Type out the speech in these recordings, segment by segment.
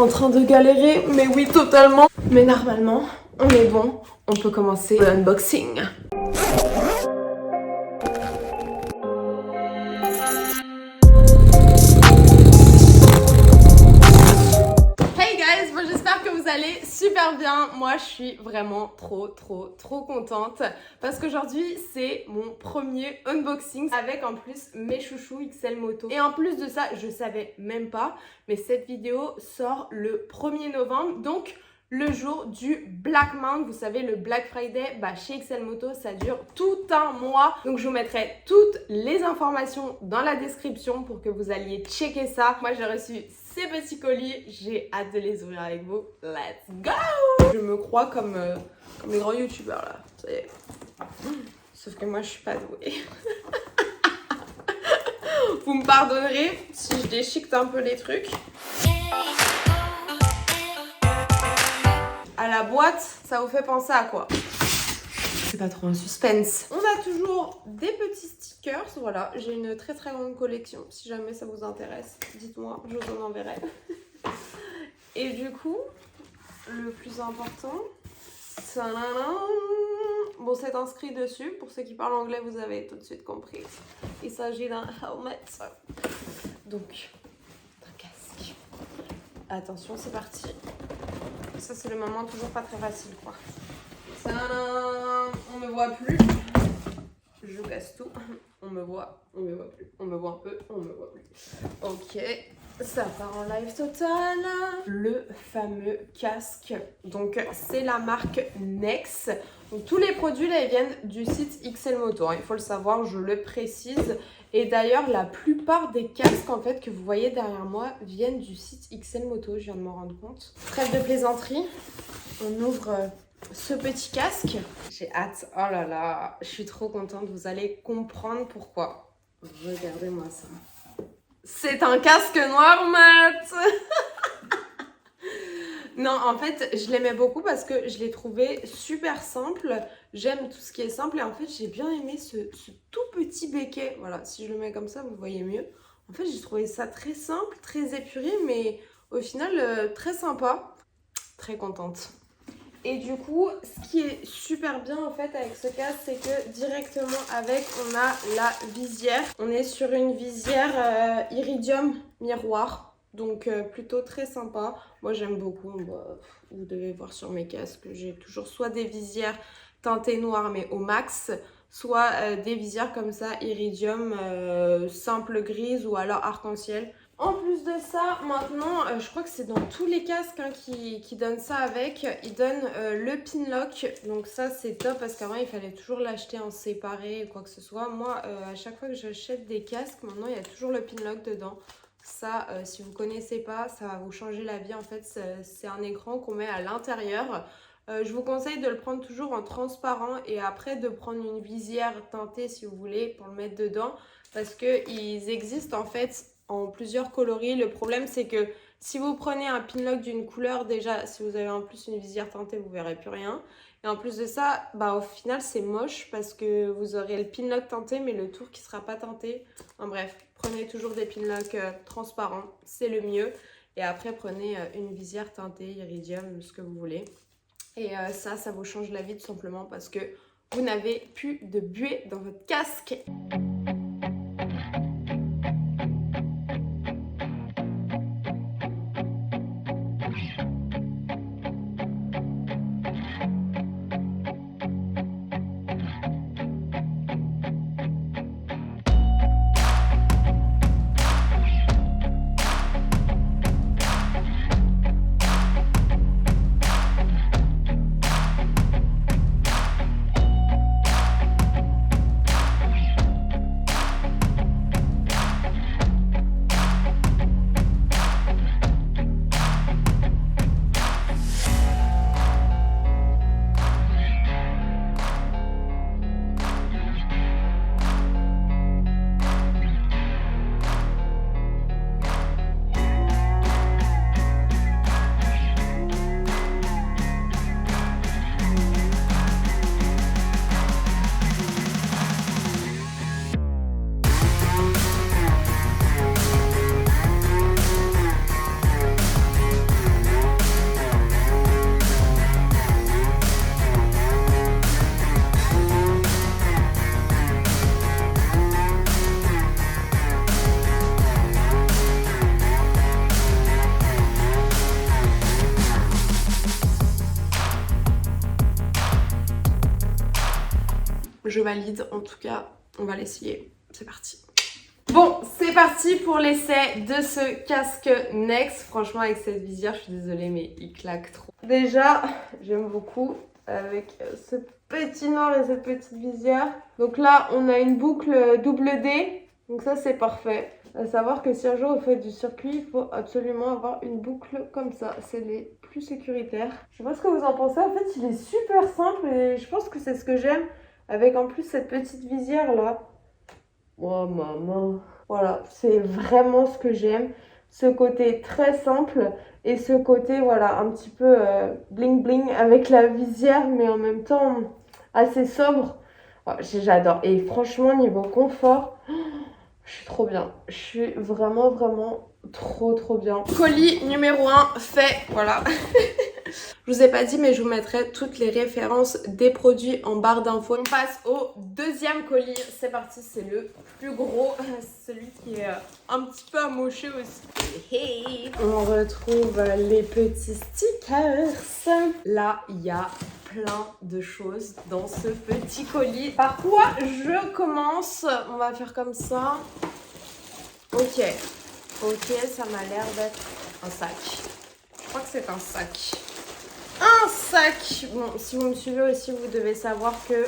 en train de galérer, mais oui, totalement. Mais normalement, on est bon. On peut commencer l'unboxing. Hey guys, bon, j'espère que vous allez super bien. Moi, je suis vraiment trop contente parce qu'aujourd'hui, c'est mon premier unboxing avec en plus mes chouchous XL Moto. Et en plus de ça, je savais même pas, mais cette vidéo sort le 1er novembre, donc le jour du Black Month. Vous savez, le Black Friday, chez XL Moto, ça dure tout un mois. Donc, je vous mettrai toutes les informations dans la description pour que vous alliez checker ça. Moi, j'ai reçu ces petits colis. J'ai hâte de les ouvrir avec vous. Let's go! Je me crois comme les grands youtubeurs, là. Ça y est. Sauf que moi, je suis pas douée. Vous me pardonnerez si je déchiquete un peu les trucs. À la boîte, ça vous fait penser à quoi? C'est pas trop un suspense. On a toujours des petits stickers. Voilà, j'ai une très grande collection. Si jamais ça vous intéresse, dites-moi, je vous en enverrai. Et du coup, le plus important, bon, c'est inscrit dessus. Pour ceux qui parlent anglais, vous avez tout de suite compris. Il s'agit d'un helmet. Donc, un casque. Attention, c'est parti. Ça, c'est le moment toujours pas très facile, quoi. On me voit plus. Je casse tout. On me voit plus. On me voit un peu, on me voit plus. Ok, ça part en live total. Le fameux casque. Donc, c'est la marque Nex. Donc, tous les produits, là, ils viennent du site XL Moto. Il faut le savoir, je le précise. Et d'ailleurs, la plupart des casques, en fait, que vous voyez derrière moi, viennent du site XL Moto. Je viens de m'en rendre compte. Trêve de plaisanterie. On ouvre ce petit casque. J'ai hâte. Oh là là, je suis trop contente. Vous allez comprendre pourquoi. Regardez-moi ça. C'est un casque noir mat. Non, en fait, je l'aimais beaucoup parce que je l'ai trouvé super simple. J'aime tout ce qui est simple et en fait, j'ai bien aimé ce tout petit béquet. Voilà, si je le mets comme ça, vous voyez mieux. En fait, j'ai trouvé ça très simple, très épuré, mais au final, très sympa. Très contente. Et du coup, ce qui est super bien en fait avec ce casque, c'est que directement avec, on a la visière. On est sur une visière iridium miroir. Donc plutôt très sympa. Moi j'aime beaucoup. Vous devez voir sur mes casques, j'ai toujours soit des visières teintées noires mais au max, soit des visières comme ça, iridium, simple grise ou alors arc-en-ciel. En plus de ça, maintenant, je crois que c'est dans tous les casques qui donnent ça avec. Ils donnent le pin lock. Donc ça, c'est top parce qu'avant, il fallait toujours l'acheter en séparé ou quoi que ce soit. Moi, à chaque fois que j'achète des casques, maintenant, il y a toujours le pin lock dedans. Ça, si vous ne connaissez pas, ça va vous changer la vie. En fait, c'est un écran qu'on met à l'intérieur. Je vous conseille de le prendre toujours en transparent et après de prendre une visière teintée si vous voulez pour le mettre dedans. Parce qu'ils existent en fait en plusieurs coloris. Le problème c'est que si vous prenez un pin lock d'une couleur, déjà si vous avez en plus une visière teintée, vous verrez plus rien. Et en plus de ça, au final c'est moche parce que vous aurez le pin lock teinté mais le tour qui sera pas teinté. En bref, prenez toujours des pin lock transparents, c'est le mieux. Et après prenez une visière teintée, iridium, ce que vous voulez. Et ça vous change la vie tout simplement parce que vous n'avez plus de buée dans votre casque. je valide. En tout cas, on va l'essayer. C'est parti. Bon, c'est parti pour l'essai de ce casque Next. Franchement, avec cette visière, je suis désolée, mais il claque trop. Déjà, j'aime beaucoup avec ce petit noir et cette petite visière. Donc là, on a une boucle double D. Donc ça, c'est parfait. À savoir que si un jour vous faites du circuit, il faut absolument avoir une boucle comme ça. C'est les plus sécuritaires. Je sais pas ce que vous en pensez. En fait, il est super simple et je pense que c'est ce que j'aime. Avec en plus cette petite visière là. Oh maman. Voilà, c'est vraiment ce que j'aime. Ce côté très simple et ce côté, voilà, un petit peu bling bling avec la visière, mais en même temps assez sobre. Oh, j'adore. Et franchement, niveau confort, je suis trop bien. Je suis vraiment trop bien. Colis numéro 1 fait, voilà. Je vous ai pas dit, mais je vous mettrai toutes les références des produits en barre d'infos. On passe au deuxième colis. C'est parti, c'est le plus gros. Celui qui est un petit peu amoché aussi. On retrouve les petits stickers. Là, il y a plein de choses dans ce petit colis. Par quoi je commence? On va faire comme ça. Ok, ça m'a l'air d'être un sac. Je crois que c'est un sac. Un sac. Bon, si vous me suivez aussi, vous devez savoir que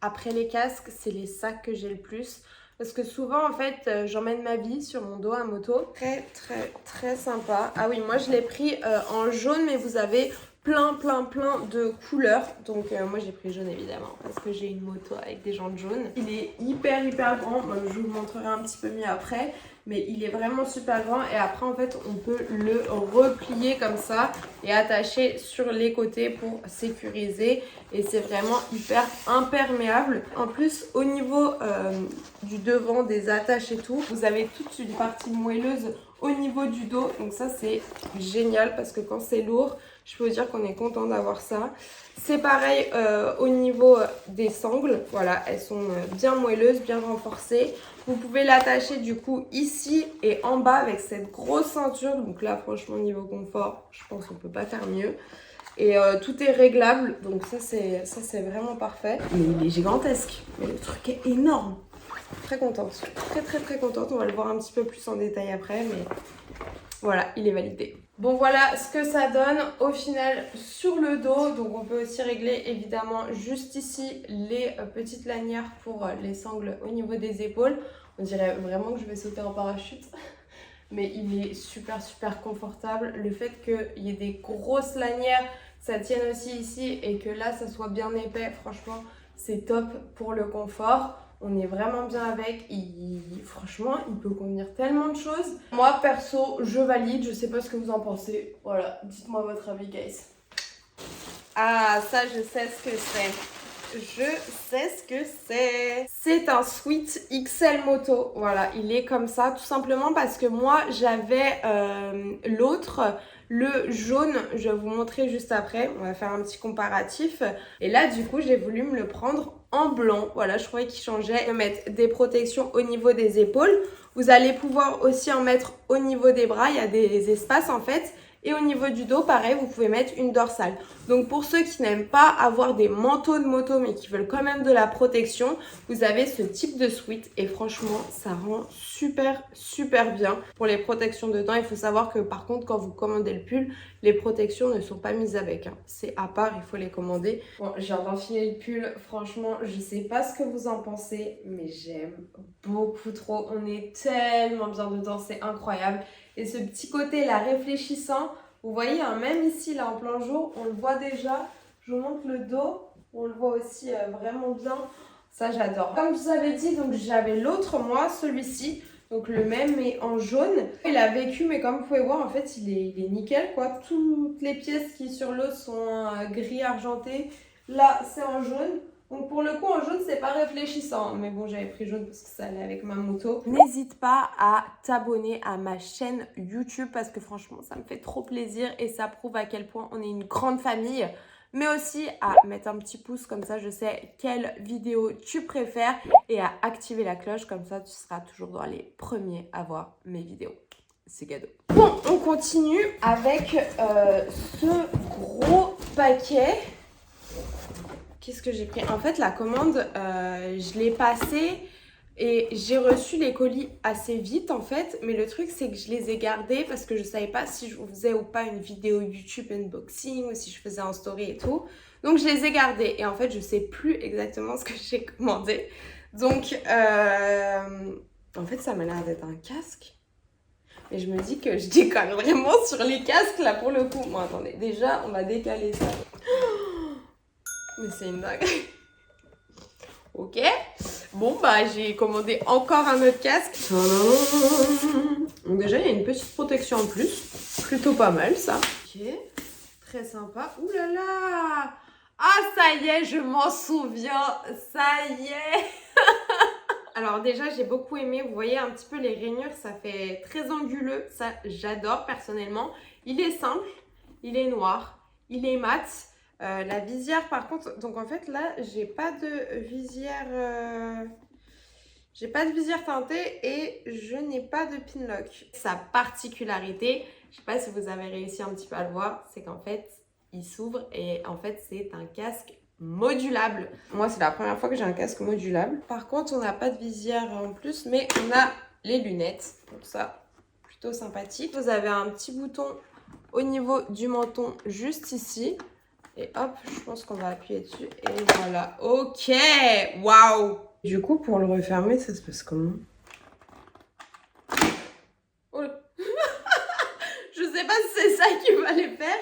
après les casques, c'est les sacs que j'ai le plus. Parce que souvent, en fait, j'emmène ma vie sur mon dos à moto. Très sympa. Ah oui, moi, je l'ai pris en jaune, mais vous avez plein de couleurs. Donc, moi, j'ai pris jaune, évidemment, parce que j'ai une moto avec des jantes jaunes. Il est hyper grand. Je vous le montrerai un petit peu mieux après. Mais il est vraiment super grand et après en fait on peut le replier comme ça et attacher sur les côtés pour sécuriser et c'est vraiment hyper imperméable. En plus au niveau du devant, des attaches et tout, vous avez toute une partie moelleuse au niveau du dos, donc ça c'est génial parce que quand c'est lourd, je peux vous dire qu'on est content d'avoir ça. C'est pareil au niveau des sangles, voilà, elles sont bien moelleuses, bien renforcées. Vous pouvez l'attacher du coup ici et en bas avec cette grosse ceinture. Donc là franchement niveau confort, je pense qu'on peut pas faire mieux. Et tout est réglable, donc ça c'est vraiment parfait. Mais il est gigantesque, mais le truc est énorme. Très contente, très contente. On va le voir un petit peu plus en détail après, mais voilà, il est validé. Bon voilà ce que ça donne au final sur le dos. Donc on peut aussi régler évidemment juste ici les petites lanières pour les sangles au niveau des épaules. On dirait vraiment que je vais sauter en parachute. Mais il est super confortable. Le fait qu'il y ait des grosses lanières, ça tienne aussi ici et que là ça soit bien épais, franchement c'est top pour le confort. On est vraiment bien avec, franchement il peut contenir tellement de choses. Moi perso je valide, je sais pas ce que vous en pensez. Voilà, dites-moi votre avis guys. Ah ça je sais ce que c'est. C'est un Sweet XL Moto. Voilà, il est comme ça tout simplement parce que moi j'avais l'autre, le jaune, je vais vous montrer juste après. On va faire un petit comparatif. Et là du coup j'ai voulu me le prendre en blanc. Voilà, je trouvais qu'il changeait. Mettre des protections au niveau des épaules. Vous allez pouvoir aussi en mettre au niveau des bras. Il y a des espaces en fait. Et au niveau du dos, pareil, vous pouvez mettre une dorsale. Donc pour ceux qui n'aiment pas avoir des manteaux de moto mais qui veulent quand même de la protection, vous avez ce type de sweat et franchement, ça rend super bien. Pour les protections dedans, il faut savoir que par contre, quand vous commandez le pull, les protections ne sont pas mises avec. C'est à part, il faut les commander. Bon, je viens d'enfiler le pull. Franchement, je sais pas ce que vous en pensez, mais j'aime beaucoup trop. On est tellement bien dedans, c'est incroyable. Et ce petit côté là réfléchissant, vous voyez, hein, même ici là en plein jour, on le voit déjà. Je vous montre le dos, on le voit aussi vraiment bien. Ça j'adore. Comme je vous avais dit, donc j'avais l'autre moi, celui-ci, donc le même mais en jaune. Il a vécu, mais comme vous pouvez voir, en fait il est nickel quoi. Toutes les pièces qui sur l'os sont gris argenté. Là c'est en jaune. Donc pour le coup en jaune c'est pas réfléchissant, mais bon j'avais pris jaune parce que ça allait avec ma moto. N'hésite pas à t'abonner à ma chaîne YouTube parce que franchement ça me fait trop plaisir et ça prouve à quel point on est une grande famille. Mais aussi à mettre un petit pouce comme ça je sais quelle vidéo tu préfères et à activer la cloche comme ça tu seras toujours dans les premiers à voir mes vidéos. C'est cadeau. Bon on continue avec ce gros paquet. Qu'est-ce que j'ai pris? En fait, la commande, je l'ai passée et j'ai reçu les colis assez vite en fait. Mais le truc, c'est que je les ai gardés parce que je savais pas si je faisais ou pas une vidéo YouTube unboxing ou si je faisais en story et tout. Donc, je les ai gardés. Et en fait, je sais plus exactement ce que j'ai commandé. Donc, en fait, ça m'a l'air d'être un casque. Et je me dis que je décale vraiment sur les casques là pour le coup. Bon, attendez, déjà, on va décaler ça. Mais c'est une dingue. Ok. Bon, bah, j'ai commandé encore un autre casque. Donc déjà, il y a une petite protection en plus. Plutôt pas mal, ça. Ok. Très sympa. Ouh là là. Ah, ça y est, je m'en souviens. Ça y est. Alors déjà, j'ai beaucoup aimé. Vous voyez un petit peu les rainures, ça fait très anguleux. Ça, j'adore personnellement. Il est simple. Il est noir. Il est mat. La visière par contre, donc en fait là j'ai pas de visière teintée et je n'ai pas de pinlock. Sa particularité, je sais pas si vous avez réussi un petit peu à le voir, c'est qu'en fait il s'ouvre et en fait c'est un casque modulable. Moi c'est la première fois que j'ai un casque modulable. Par contre on n'a pas de visière en plus mais on a les lunettes, donc ça plutôt sympathique. Vous avez un petit bouton au niveau du menton juste ici. Et hop, je pense qu'on va appuyer dessus. Et voilà. Ok. Waouh. Du coup, pour le refermer, ça se passe comment? Oh. Je sais pas si c'est ça qu'il fallait faire.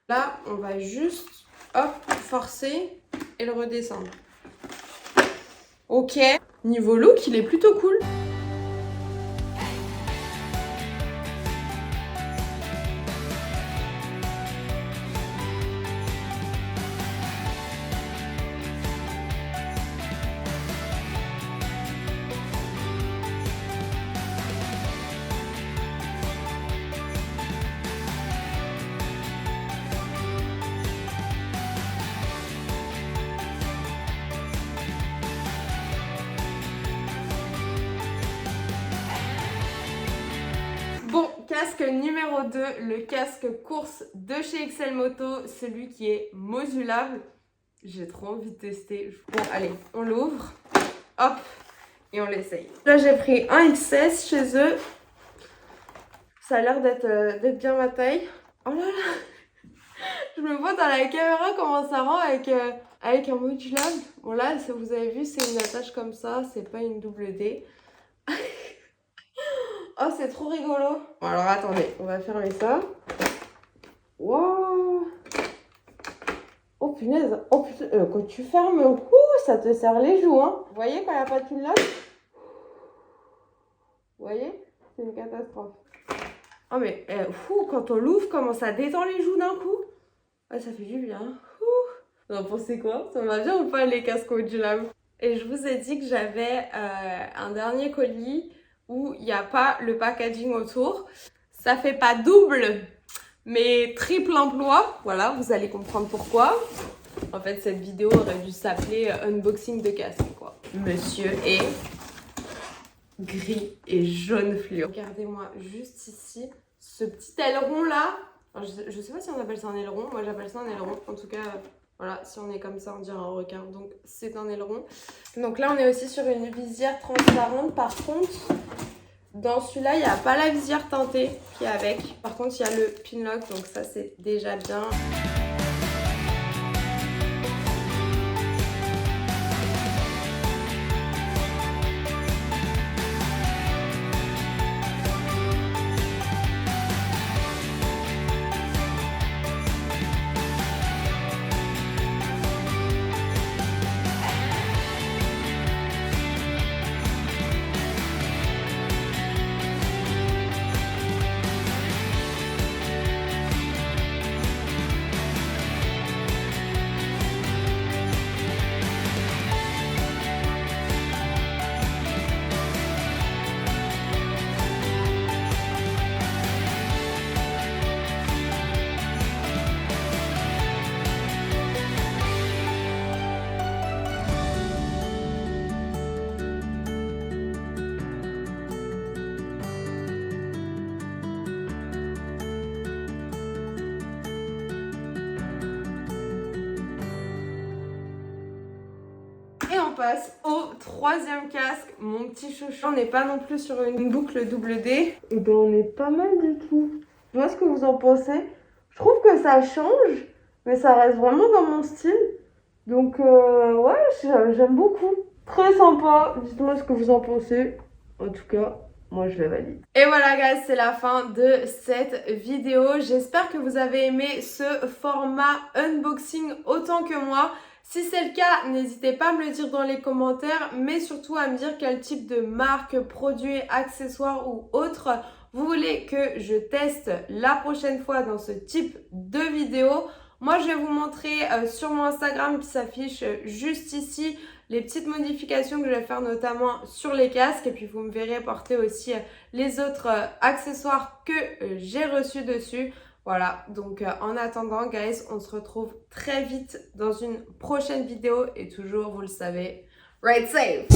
Là, on va juste, hop, forcer et le redescendre. Ok. Niveau look, il est plutôt cool. Bon, casque numéro 2, le casque course de chez XL Moto, celui qui est modulable. J'ai trop envie de tester. Bon, allez, on l'ouvre. Hop, et on l'essaye. Là, j'ai pris un XS chez eux. Ça a l'air d'être bien ma taille. Oh là là, je me vois dans la caméra comment ça rend avec un modulable. Bon là, vous avez vu, c'est une attache comme ça, c'est pas une double D. Oh, c'est trop rigolo. Bon, alors attendez, on va fermer ça. Wow. Oh punaise. Oh putain, quand tu fermes, ça te serre les joues, hein. Vous voyez quand il n'y a pas de pinlock? Vous voyez? C'est une catastrophe. Oh mais, quand on l'ouvre, comment ça détend les joues d'un coup? Ah, ça fait du bien. Vous en pensez quoi? Ça va bien ou pas les casques modulables? Et je vous ai dit que j'avais un dernier colis où il n'y a pas le packaging autour. Ça fait pas double, mais triple emploi. Voilà, vous allez comprendre pourquoi. En fait, cette vidéo aurait dû s'appeler unboxing de casque, quoi. Monsieur est gris et jaune fluo. Regardez-moi juste ici, ce petit aileron là. Alors, je sais pas si on appelle ça un aileron. Moi, j'appelle ça un aileron. En tout cas, voilà, si on est comme ça, on dirait un requin. Donc, c'est un aileron. Donc là, on est aussi sur une visière transparente. Par contre, dans celui-là, il n'y a pas la visière teintée qui est avec. Par contre, il y a le pinlock. Donc ça, c'est déjà bien. passe au troisième casque, mon petit chouchou. On n'est pas non plus sur une boucle double D. Et ben on est pas mal du tout. Je vois ce que vous en pensez. Je trouve que ça change, mais ça reste vraiment dans mon style. Donc ouais, j'aime beaucoup. Très sympa. Dites-moi ce que vous en pensez. En tout cas, moi je le valide. Et voilà guys, c'est la fin de cette vidéo. J'espère que vous avez aimé ce format unboxing autant que moi. Si c'est le cas, n'hésitez pas à me le dire dans les commentaires, mais surtout à me dire quel type de marque, produit, accessoires ou autre vous voulez que je teste la prochaine fois dans ce type de vidéo. Moi, je vais vous montrer sur mon Instagram qui s'affiche juste ici les petites modifications que je vais faire notamment sur les casques. Et puis, vous me verrez porter aussi les autres accessoires que j'ai reçus dessus. Voilà, donc en attendant, guys, on se retrouve très vite dans une prochaine vidéo. Et toujours, vous le savez, ride safe!